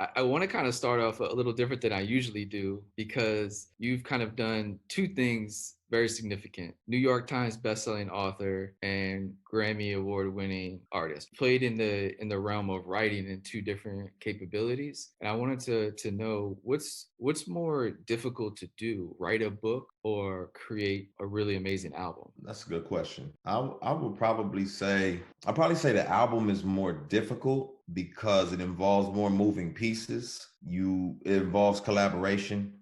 I want to kind of start off a little different than I usually do because you've kind of done two things very significant. New York Times bestselling author and Grammy award winning artist. Played in the realm of writing in two different capabilities. And I wanted to know what's more difficult to do, write a book or create a really amazing album? That's a good question. I would probably say I'd probably say the album is more difficult because it involves more moving pieces. It involves collaboration.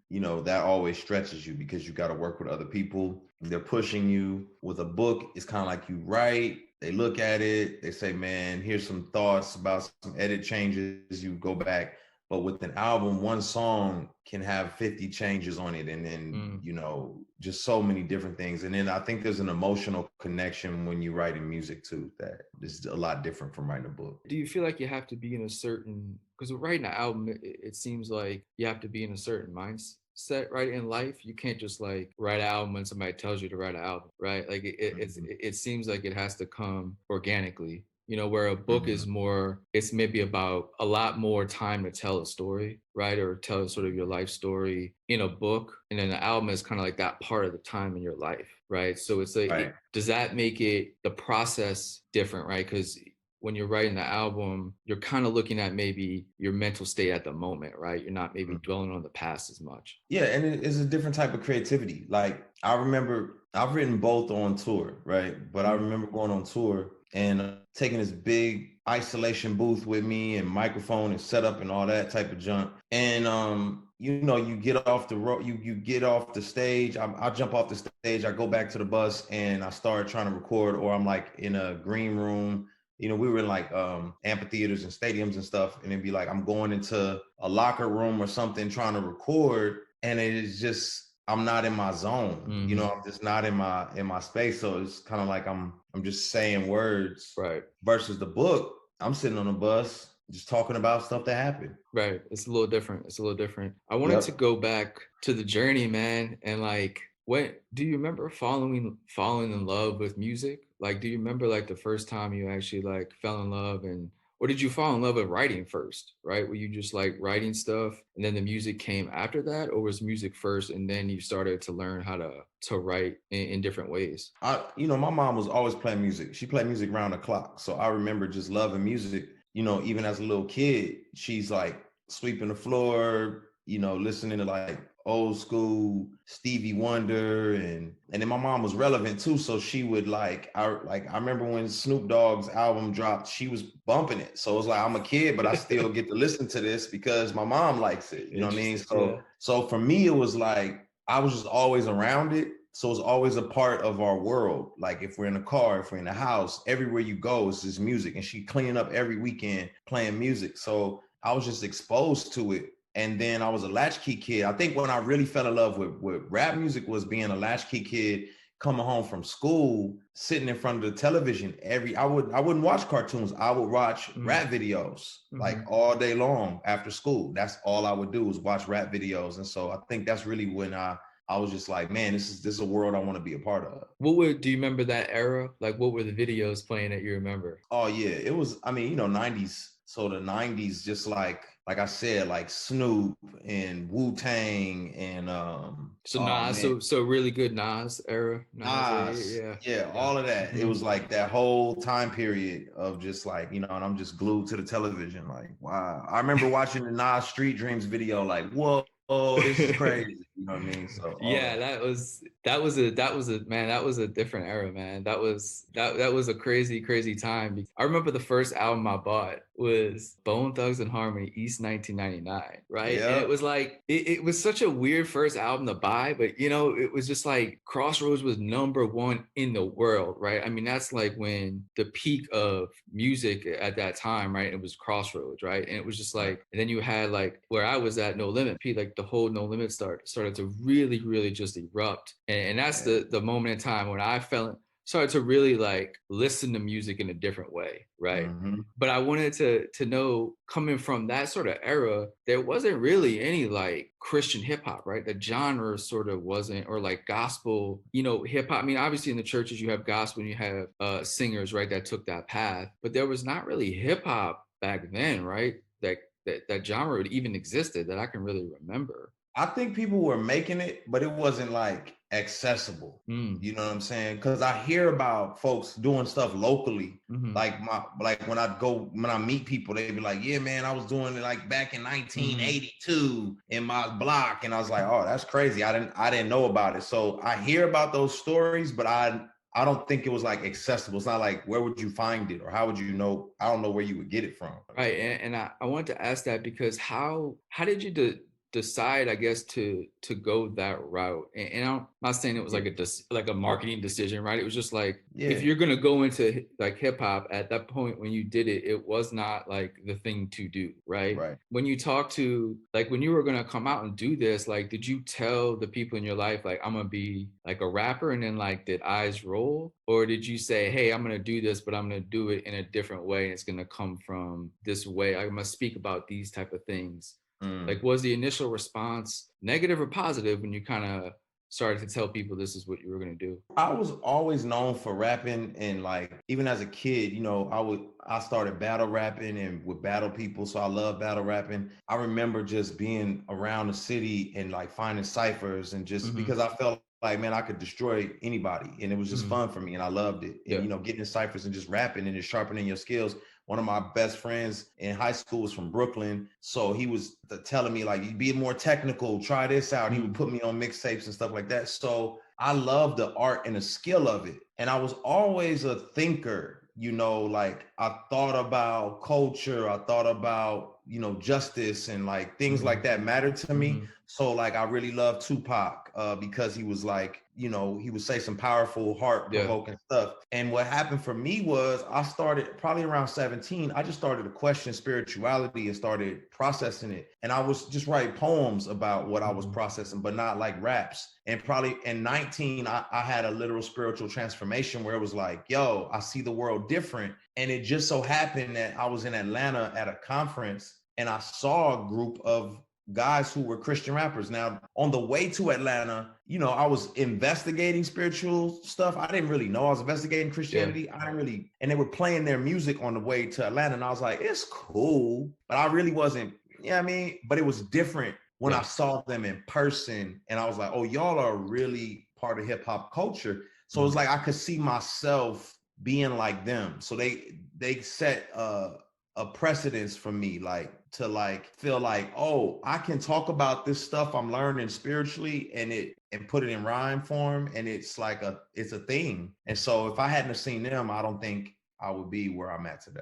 That always stretches you because you got to work with other people. They're pushing you. With a book, it's kind of like you write, they look at it, they say, man, here's some thoughts about some edit changes, you go back. But with an album, one song can have 50 changes on it, and then, Mm. just so many different things. And then I think there's an emotional connection when you're writing music too, that is a lot different from writing a book. Do you feel like you have to be in a certain, because writing an album, it seems like you have to be in a certain mindset, right, in life. You can't just like write an album when somebody tells you to write an album, right? Like Mhm. it seems like it has to come organically, where a book is Mhm. more, it's maybe about a lot more time to tell a story, right? Or tell sort of your life story in a book. And then the album is kind of like that part of the time in your life, right? So it's like, Right. does that make it the process different, right? Because when you're writing the album, you're kind of looking at maybe your mental state at the moment, right? You're not maybe Mhm. dwelling on the past as much. Yeah, and it is a different type of creativity. Like I remember I've written both on tour, right? But I Mm. remember going on tour and taking this big isolation booth with me and microphone and setup and all that type of junk. And you get off the road, you get off the stage. I jump off the stage, I go back to the bus, and I start trying to record, or I'm like in a green room. We were in like amphitheaters and stadiums and stuff, and it'd be like I'm going into a locker room or something trying to record, and it is just I'm not in my zone. Mm-hmm. I'm just not in my space. So it's kind of like I'm just saying words Right. versus the book. I'm sitting on the bus just talking about stuff that happened. Right. It's a little different. It's a little different. I wanted to Yep. go back to the journey, man, and like when do you remember falling in love with music? Like do you remember like the first time you actually like fell in love, and or did you fall in love with writing first, right? Were you just like writing stuff and then the music came after that, or was music first and then you started to learn how to write in different ways? My mom was always playing music. She played music around the clock. So I remember just loving music. Even as a little kid, she's like sweeping the floor, listening to like old school Stevie Wonder, and then my mom was relevant too. So she would I remember when Snoop Dogg's album dropped, she was bumping it. So it was like I'm a kid, but I still get to listen to this because my mom likes it. You know what I mean? Interesting. Yeah. So for me, it was like I was just always around it. So it's always a part of our world. Like if we're in a car, if we're in a house, everywhere you go, it's just music. And she cleaning up every weekend playing music. So I was just exposed to it. And then I was a latchkey kid. I think when I really fell in love with rap music was being a latchkey kid, coming home from school, sitting in front of the television. I wouldn't watch cartoons. I would watch Mm. rap videos like Mm-hmm. all day long after school. That's all I would do was watch rap videos. And so I think that's really when I was just like, man, this is a world I want to be a part of. Do you remember that era? Like what were the videos playing that you remember? Oh yeah, it was. I mean, 90s. So the 90s, just like I said, like Snoop and Wu Tang and So oh Nas, man, so really good Nas era. Nas, yeah, Nas, yeah, yeah, yeah. all of that. It Mm-hmm. was like that whole time period of just like, and I'm just glued to the television. Like, wow. I remember watching the Nas Street Dreams video, like, whoa, this is crazy. You know what I mean? So all Yeah, that. that was a man, that was a different era, man. That was a crazy time. I remember the first album I bought was Bone Thugs and Harmony East 1999, right? And it Yep. was like it was such a weird first album to buy, but it was just like Crossroads was number one in the world, right? I mean, that's like when the peak of music at that time, right? It was Crossroads, right? And it was just Right. like, and then you had like where I was at No Limit, Pete, like the whole No Limit started to really just erupt. And that's Yeah. the moment in time when I started to really like listen to music in a different way, right? Hmm. But I wanted to know, coming from that sort of era, there wasn't really any like Christian hip hop, right? The genre sort of wasn't, or like gospel, hip hop. I mean, obviously in the churches you have gospel and you have singers, right, that took that path, but there was not really hip hop back then, right? That that genre even existed that I can really remember. I think people were making it, but it wasn't like accessible. Mm, You know what I'm saying? Because I hear about folks doing stuff locally. mhm, Like when I meet people, they be like, "Yeah, man, I was doing it like back in mhm. 1982 in my block," and I was like, "Oh, that's crazy. I didn't know about it." So I hear about those stories, but I don't think it was like accessible. It's not like where would you find it or how would you know? I don't know where you would get it from. Right, and I wanted to ask that because how did you decide, I guess, to go that route? And I'm not saying it was Yeah. like a Oh, marketing decision, right? It was just like if yeah. you're gonna go into like hip hop at that point when you did it, it was not like the thing to do, right? Right. When you talk to like when you were gonna come out and do this, like did you tell the people in your life like I'm gonna be like a rapper and then like did eyes roll? Or did you say, hey, I'm gonna do this, but I'm gonna do it in a different way and it's gonna come from this way? I'm gonna speak about these type of things. Like Mm. was the initial response negative or positive when you kind of started to tell people this is what you were gonna do? I was always known for rapping, and like even as a kid, I started battle rapping and would battle people, so I love battle rapping. I remember just being around the city and like finding ciphers and just Hmm. because I felt like, man, I could destroy anybody and it was just Hmm. fun for me and I loved it. And Yeah. getting in ciphers and just rapping and just sharpening your skills. One of my best friends in high school was from Brooklyn. So he was telling me, like, you be more technical, try this out. He would Mm. put me on mixtapes and stuff like that. So I love the art and the skill of it. And I was always a thinker, like I thought about culture, I thought about, justice and like things like Hmm. that mattered to me. Hmm. So like I really love Tupac because he was like, he would say some powerful, Yeah. heart-provoking stuff. And what happened for me was I started probably around 17, I just started to question spirituality and started processing it. And I was just writing poems about what I was Hmm. processing, but not like raps. And probably in 19, I had a literal spiritual transformation where it was like, yo, I see the world different. And it just so happened that I was in Atlanta at a conference and I saw a group of guys who were Christian rappers. Now, on the way to Atlanta, I was investigating spiritual stuff. I didn't really know I was investigating Yeah. Christianity. I didn't really, and they were playing their music on the way to Atlanta. And I was like, it's cool, but I really wasn't, but it was different when I Yeah. saw them in person and I was like, oh, y'all are really part of hip hop culture. So it's Hmm. like I could see myself being like them. So they set a precedence for me, like to like feel like, oh, I can talk about this stuff I'm learning spiritually and put it in rhyme form, and it's like it's a thing. And so if I hadn't have seen them, I don't think I would be where I'm at today.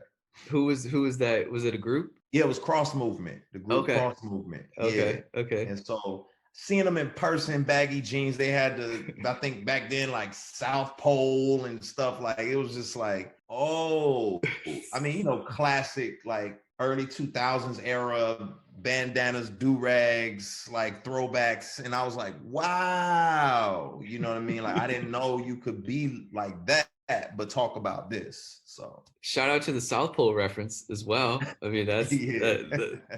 Who was that? Was it a group? Yeah, it was Cross Movement, the group Okay. Cross Movement. Yeah. Okay. Okay. And so seeing them in person, baggy jeans, they had I think back then, like South Pole and stuff. Like it was just like, oh, I mean, classic like early 2000s era bandanas, do-rags, like throwbacks. And I was like, wow, you know what I mean? Like I didn't know you could be like that, but talk about this. So Shout out to the South Pole reference as well. I mean, that's yeah.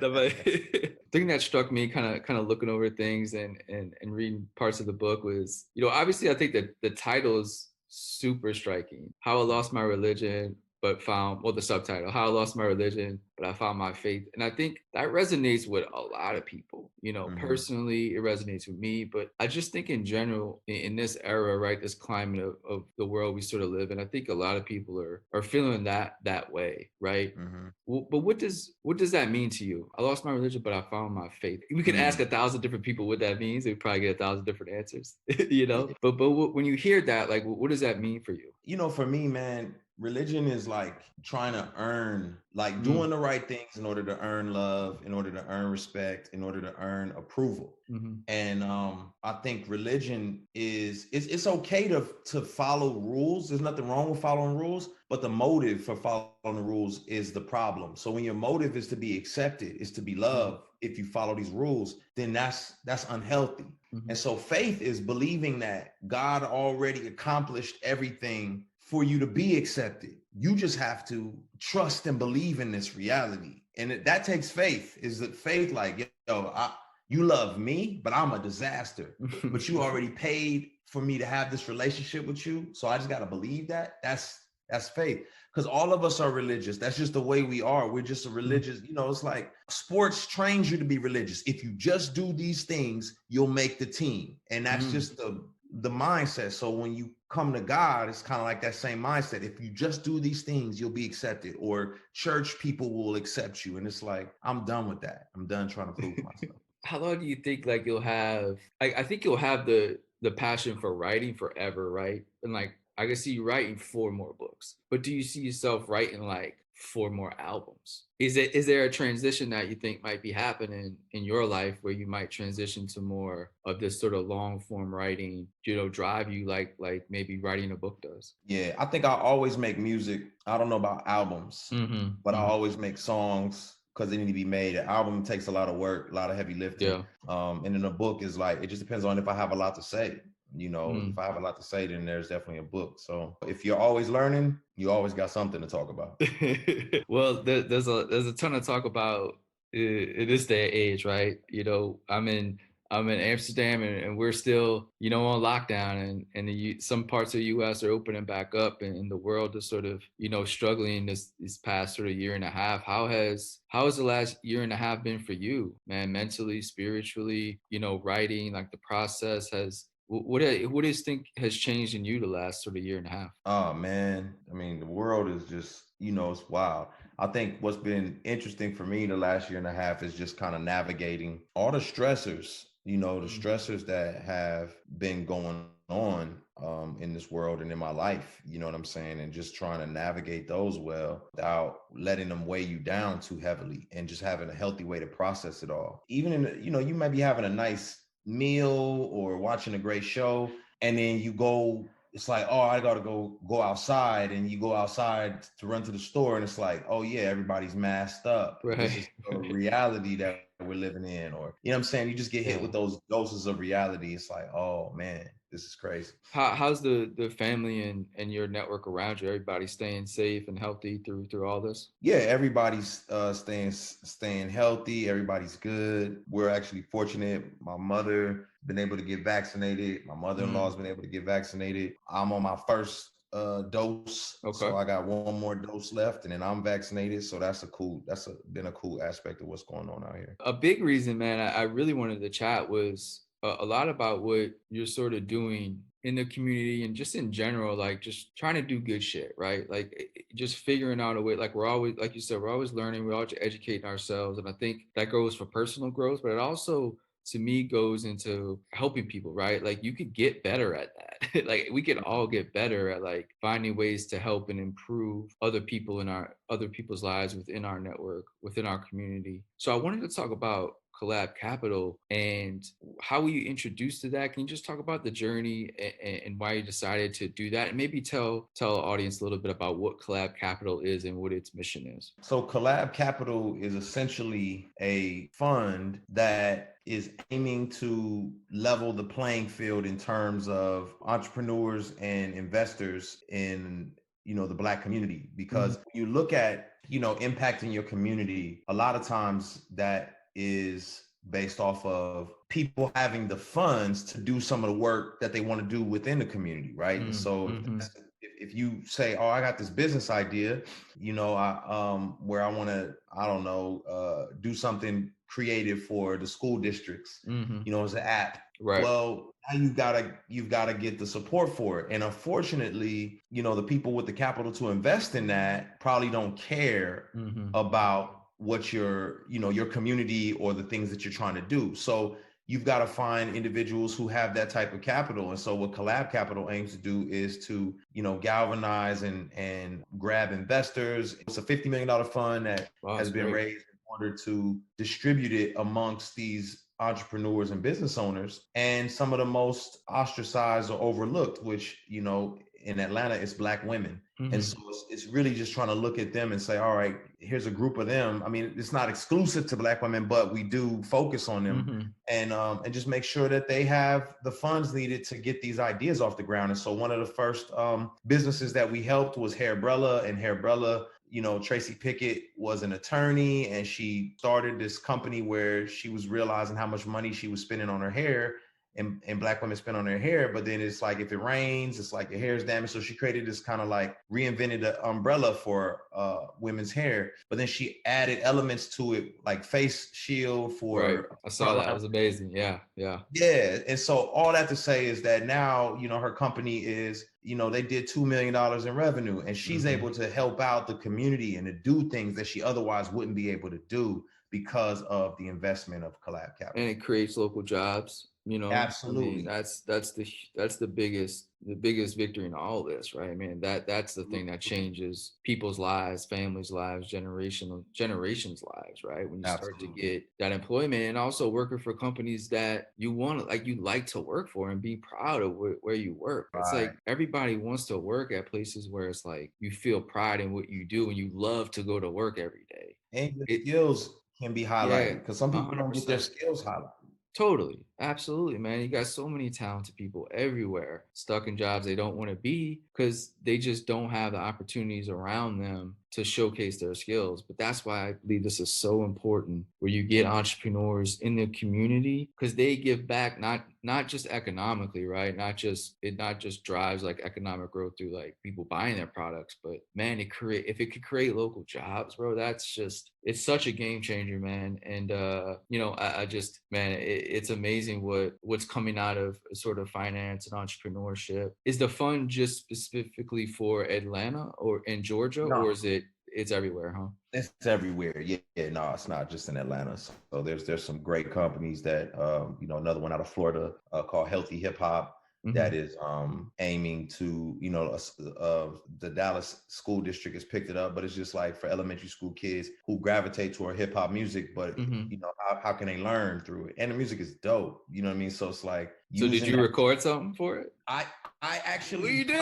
the thing that struck me kind of looking over things and reading parts of the book was, obviously I think that the title is super striking. How I lost my religion, but found, well, the subtitle, How I Lost My Religion, but I found my faith. And I think that resonates with a lot of people. Mhm. Personally, it resonates with me, but I just think in general, in this era, right, this climate of the world we sort of live in, I think a lot of people are feeling that way, right? Mhm. But what does that mean to you? I lost my religion, but I found my faith. We could ask Mm. 1,000 different people what that means. We'd probably get 1,000 different answers, Yeah. But when you hear that, like, what does that mean for you? For me, man, religion is like trying to earn, like Mm, doing the right things in order to earn love, in order to earn respect, in order to earn approval. mm-hmm, And I think religion is it's okay to follow rules. There's nothing wrong with following rules, but the motive for following the rules is the problem. So when your motive is to be accepted, is to be mm-hmm, loved, if you follow these rules, then that's unhealthy. mm-hmm, And so faith is believing that God already accomplished everything for you to be accepted. You just have to trust and believe in this reality. And that takes faith. Is that faith like, yo, you love me, but I'm a disaster. But you already paid for me to have this relationship with you. So I just got to believe that. That's That's faith. Because all of us are religious. That's just the way we are. We're just a Mhm. religious, it's like sports trains you to be religious. If you just do these things, you'll make the team. And that's Mm. just the mindset. So when you come to God, it's kind of like that same mindset. If you just do these things, you'll be accepted, or church people will accept you. And it's like, I'm done with that. I'm done trying to prove myself. How long do you think like you'll have? I think you'll have the passion for writing forever, right? And like I can see you writing 4 more books, but do you see yourself writing like 4 more albums? Is there a transition that you think might be happening in your life where you might transition to more of this sort of long form writing, drive you like maybe writing a book does? Yeah, I think I always make music. I don't know about albums, Mm-hmm. but I Mm-hmm. always make songs because they need to be made. An album takes a lot of work, a lot of heavy lifting. Yeah. And then a book is like, it just depends on if I have a lot to say. If Mm. I have a lot to say, then there's definitely a book. So if you're always learning, you always got something to talk about. Well, there's a ton of talk about in this day and age, right? I'm in Amsterdam, and we're still on lockdown, and some parts of the U.S. are opening back up, and the world is sort of struggling this past sort of year and a half. How has the last year and a half been for you, man? Mentally, spiritually, writing, like the process has. What do you think has changed in you the last sort of year and a half? Oh man, I mean, the world is just, it's wild. I think what's been interesting for me the last year and a half is just kind of navigating all the stressors, the Mm. stressors that have been going on in this world and in my life, you know what I'm saying? And just trying to navigate those well without letting them weigh you down too heavily, and just having a healthy way to process it all. Even you might be having a nice meal or watching a great show, and then you go, it's like, oh, I gotta go outside, and you go outside to run to the store, and it's like, oh yeah, everybody's masked up. This is Right. the reality that we're living in, or you know what I'm saying? You just get hit Yeah. with those doses of reality. It's like, oh man, this is crazy. How's the family and your network around you? Everybody staying safe and healthy through all this? Yeah, everybody's staying healthy. Everybody's good. We're actually fortunate. My mother been able to get vaccinated. My mother-in-law Mm, has been able to get vaccinated. I'm on my first dose, so okay. I got one more dose left, and then I'm vaccinated. So been a cool aspect of what's going on out here. A big reason, man, I really wanted to chat was a lot about what you're sort of doing in the community and just in general, like just trying to do good shit, right? Like just figuring out a way, like we're always, like you said, we're always learning, we're always educating ourselves. And I think that goes for personal growth, but it also, to me, goes into helping people, right? Like you could get better at that. Like we could all get better at like finding ways to help and improve other people's lives within our network, within our community. So I wanted to talk about collab capital and how were you introduced to that? Can you just talk about the journey and why you decided to do that, and maybe tell the audience a little bit about what collab capital is and what its mission is? So Collab Capital is essentially a fund that is aiming to level the playing field in terms of entrepreneurs and investors in the Black community. Mhm. Because when you look at impacting your community, a lot of times that is based off of people having the funds to do some of the work that they want to do within the community, right? And Mm, so mhm. if you say, oh, I got this business idea, where I want to, I don't know, do something creative for the school districts, Mhm. as an app. Right. Well, now you've gotta get the support for it. And unfortunately, the people with the capital to invest in that probably don't care Mhm. about what your community or the things that you're trying to do. So you've got to find individuals who have that type of capital. And so what Collab Capital aims to do is to, galvanize and grab investors. It's a $50 million fund that Wow, has that's been great. raised in order to distribute it amongst these entrepreneurs and business owners, and some of the most ostracized or overlooked, which, in Atlanta, it's Black women. And Mhm. so it's really just trying to look at them and say, all right, here's a group of them. I mean, it's not exclusive to Black women, but we do focus on them, Mhm. and just make sure that they have the funds needed to get these ideas off the ground. And so one of the first businesses that we helped was Hairbrella, and Hairbrella, Tracy Pickett was an attorney, and she started this company where she was realizing how much money she was spending on her hair. and black women spend on their hair. But then it's like if it rains, it's like your hair is damaged. So she created this kind of like reinvented an umbrella for women's hair. But then she added elements to it, like face shield Right. for I saw that. It frontline. was amazing. Yeah. Yeah. Yeah. And so all that to say is that now, her company is, they did $2 million in revenue, and she's Hmm. able to help out the community and to do things that she otherwise wouldn't be able to do because of the investment of collab And capital. it creates local jobs. I mean, Absolutely. that's the biggest victory in all this, right? I mean, that's the thing that changes people's lives, families' lives, generations' lives, right? When you start to Absolutely. get that employment, and also working for companies that you like to work for and be proud of where you work. It's Right. like everybody wants to work at places where it's like you feel pride in what you do and you love to go to work every day. And your It skills can be Yeah, highlighted because some a people hundred don't get their percent. skills highlighted. Totally. Absolutely, man. You got so many talented people everywhere stuck in jobs they don't want to be because they just don't have the opportunities around them to showcase their skills. But that's why I believe this is so important where you get entrepreneurs in the community because they give back not just economically, right? Not just drives like economic growth through like people buying their products, but man, if it could create local jobs, bro, it's such a game changer, man. And I just, man, it's amazing what's coming out of sort of finance and entrepreneurship. Is the fund just specifically for Atlanta or in Georgia, No, or it's everywhere, huh? it's everywhere. Yeah, yeah, no, it's not just in Atlanta. So there's some great companies that another one out of Florida called Healthy Hip Hop that Mm-hmm. is aiming to, the Dallas school district has picked it up, but it's just like for elementary school kids who gravitate toward hip hop music, but Mm-hmm. how can they learn through it? And the music is dope. You know what I mean? So it's like So did using you that. record something for it? I I What actually you doing?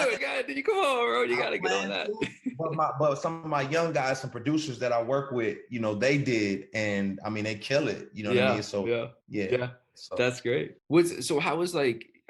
Come on, bro. You I got to get on plan that. to, but some of my young guys, some producers that I work with, they did, and I mean they kill it. You know what I mean? Yeah, So yeah, yeah, yeah. so That's great.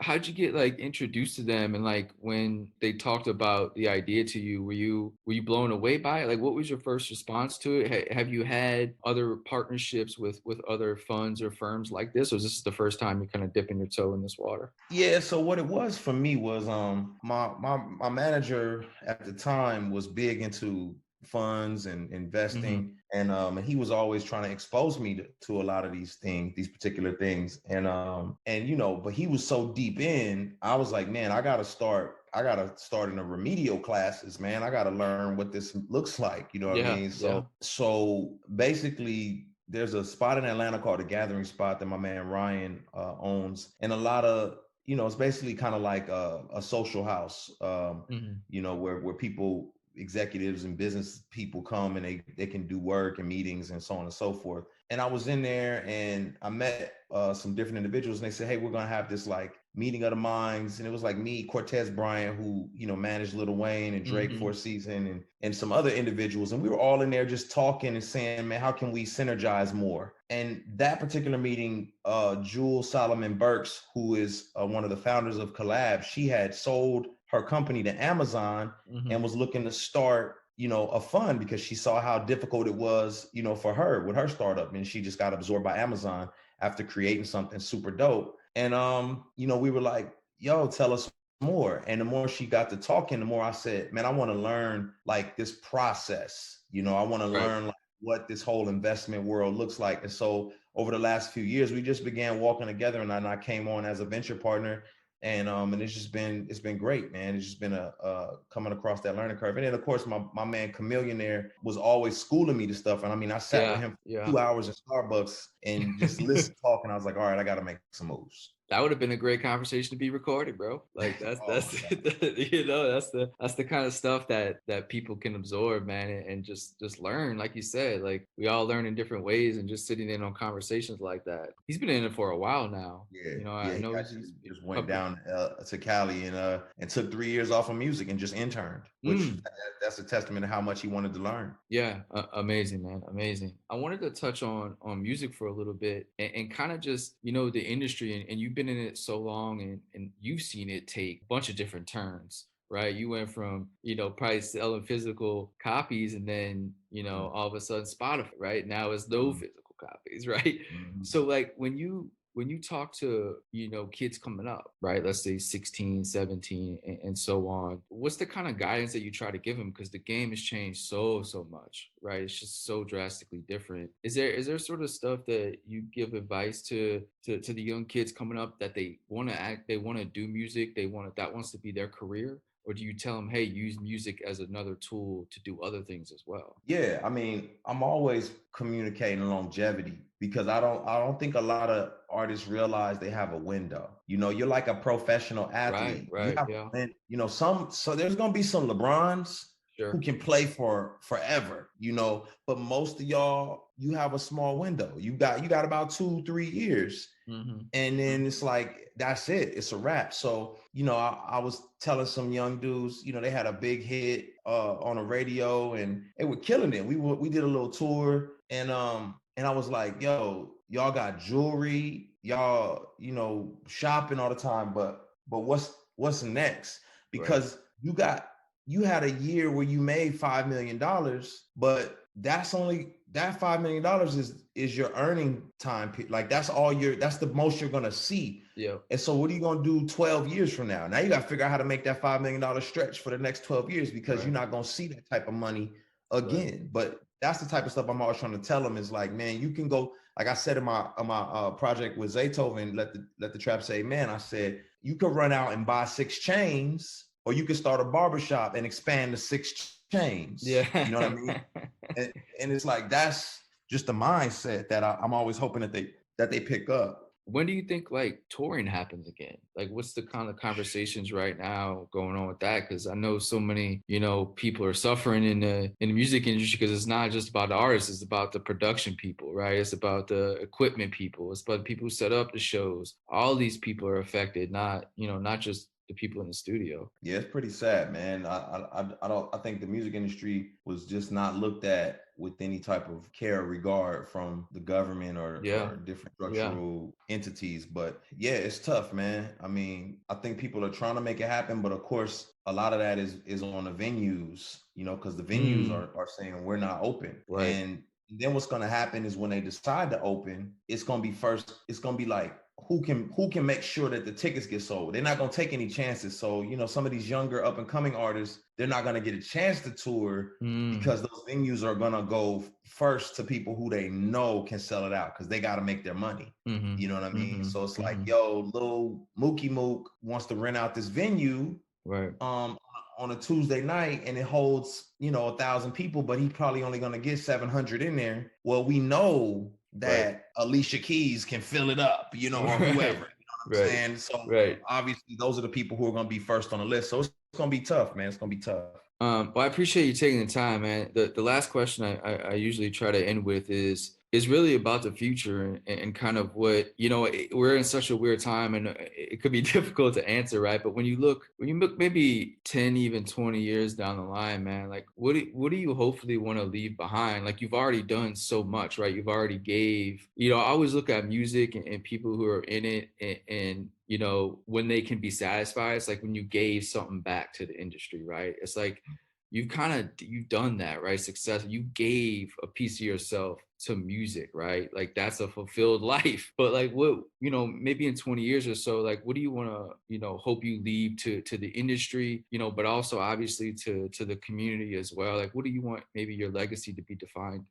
How'd you get like introduced to them and like when they talked about the idea to you, were you blown away by it? Like what was your first response to it? Have you had other partnerships with other funds or firms like this, or is this the first time you're kind of dipping your toe in this water? yeah. So what it was for me was my manager at the time was big into funds and Mm-hmm. investing, and he was always trying to expose me to a lot of these things, these particular things, and but he was so deep in. I was like, man, I gotta start in the remedial classes, man. I gotta learn what this looks like. You know what I Yeah, mean? yeah. So basically, there's a spot in Atlanta called the Gathering Spot that my man Ryan owns, and a lot of it's basically kind of like a social house, Mm-hmm. where people, executives and business people come and they can do work and meetings and so on and so forth. And I was in there and I met some different individuals, and they said, hey, we're gonna have this like meeting of the minds. And it was like me, Cortez Bryant, who managed Lil Wayne and Drake for Mm-hmm. a season, and some other individuals, and we were all in there just talking and saying, man, how can we synergize more? And that particular meeting, Jewel Solomon Burks, who is one of the founders of Collab, she had sold her company to Amazon and Mm-hmm. was looking to start a fund because she saw how difficult it was for her with her startup, and she just got absorbed by Amazon after creating something super dope. And we were like, yo, tell us more. And the more she got to talking, the more I said, man, I want to learn like this process. I want to Right. learn like what this whole investment world looks like. And so over the last few years, we just began walking together, and I came on as a venture partner. And it's been great, man. It's just been a coming across that learning curve. And then of course my man Chameleonaire was always schooling me to stuff. And I mean, I sat with Yeah, him for yeah. 2 hours in Starbucks and just listened, talking. I was like, all right, I gotta make some moves. That would have been a great conversation to be recorded, bro. Like that's Oh that's my God. that's the kind of stuff that people can absorb, man, and just learn. Like you said, like we all learn in different ways, and just sitting in on conversations like that. He's been in it for a while now. Yeah, I yeah. He know actually he's just went couple. down to Cali and took 3 years off of music and just interned, which Mm, that's a testament to how much he wanted to learn. yeah, amazing, man, amazing. I wanted to touch on music for a little bit and kind of just the industry and you've been in it so long and you've seen it take a bunch of different turns, right? You went from probably selling physical copies and then Mhm, all of a sudden Spotify, right? Now it's no mhm, physical copies, right? mhm. So like when you when you talk to, kids coming up, right? Let's say 16, 17, and so on, what's the kind of guidance that you try to give them? Because the game has changed so much, right? It's just so drastically different. Is there sort of stuff that you give advice to the young kids coming up that they want to act, they want to do music, that wants to be their career? Or do you tell them, hey, use music as another tool to do other things as well? Yeah, I mean, I'm always communicating longevity because I don't think a lot of artists realize they have a window. You're like a professional Right, athlete. You right, have a yeah, some so there's gonna be some LeBrons who sure. can play for forever, but most of y'all, you have a small window. You got about 2, 3 years. Hmm. And then it's like, that's it. It's a wrap. So, I was telling some young dudes, they had a big hit on the radio and they were killing it. We did a little tour and I was like, yo, y'all got jewelry, y'all, shopping all the time, but what's next? Right. Because you had a year where you made $5 million, but that $5 million is your earning time. Like that's the most you're gonna see. Yeah. And so what are you gonna do 12 years from now? Now you gotta figure out how to make that $5 million stretch for the next 12 years because you're Right. not gonna see that type of money Right. again. But that's the type of stuff I'm always trying to tell them is like, man, you can go, like I said in my project with Zaytoven, let the trap say, man, I said, you could run out and buy 6 chains, or you could start a barbershop and expand to 6 chains. You know what I mean? Yeah. And it's like that's just the mindset that I'm always hoping that they pick up. When do you think like touring happens again? Like, what's the kind of conversations right now going on with that? Because I know so many, people are suffering in the music industry because it's not just about the artists; it's about the production people, right? It's about the equipment people. It's about the people who set up the shows. All these people are affected, not just the people in the studio. Yeah, it's pretty sad, man. I don't. I think the music industry was just not looked at with any type of care or regard from the government Yeah, or different yeah, structural entities. But yeah, it's tough, man. I mean, I think people are trying to make it happen, but of course, a lot of that is on the venues, because the venues mm, are saying we're not open. right. And then what's going to happen is when they decide to open, it's going to be first. It's going to be like who can make sure that the tickets get sold. They're not going to take any chances. So, some of these younger up and coming artists, they're not going to get a chance to tour Mm, because those venues are going to go first to people who they know can sell it out because they got to make their money. mm-hmm, You know what I mean? mm-hmm, So it's like, mm-hmm. yo, little Mookie Mook wants to rent out this venue Right, um on a Tuesday night and it holds 1,000 people, but he's probably only going to get 700 in there. Well, we know right, that Alicia Keys can fill it up, or whoever. right, You know what I'm right, saying? So right. obviously, those are the people who are going to be first on the list. So it's going to be tough, man. It's going to be tough. Well, I appreciate you taking the time, man. The last question I usually try to end with is really about the future and kind of what we're in such a weird time and it could be difficult to answer, right? But when you look maybe 10, even 20 years down the line, man, like what do you hopefully want to leave behind? Like you've already done so much, right? You've already gave. I always look at music and people who are in it and when they can be satisfied, it's like when you gave something back to the industry, right? It's like you've done that, right? Success. You gave a piece of yourself to music, right? Like that's a fulfilled life. But like what, maybe in 20 years or so, like what do you want to, hope you leave to the industry, but also obviously to the community as well. Like what do you want maybe your legacy to be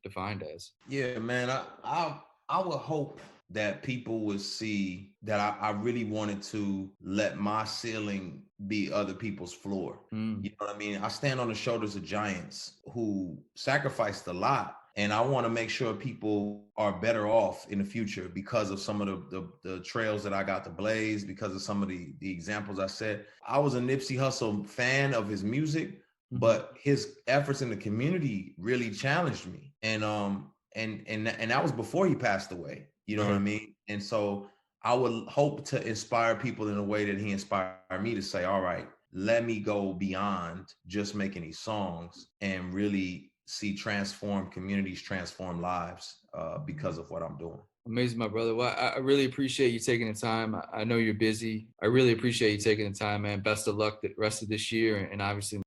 defined as? Yeah, man. I would hope that people would see that I really wanted to let my ceiling be other people's floor. Mm, You know what I mean? I stand on the shoulders of giants who sacrificed a lot. And I want to make sure people are better off in the future because of some of the trails that I got to blaze, because of some of the examples I set. I was a Nipsey Hussle fan of his music, mm-hmm. but his efforts in the community really challenged me. And that was before he passed away. You know what I Right. mean? And so I would hope to inspire people in a way that he inspired me to say, all right, let me go beyond just making these songs and really see transform communities, transform lives because of what I'm doing. Amazing, my brother. Well, I really appreciate you taking the time. I know you're busy. I really appreciate you taking the time, man. Best of luck the rest of this year and obviously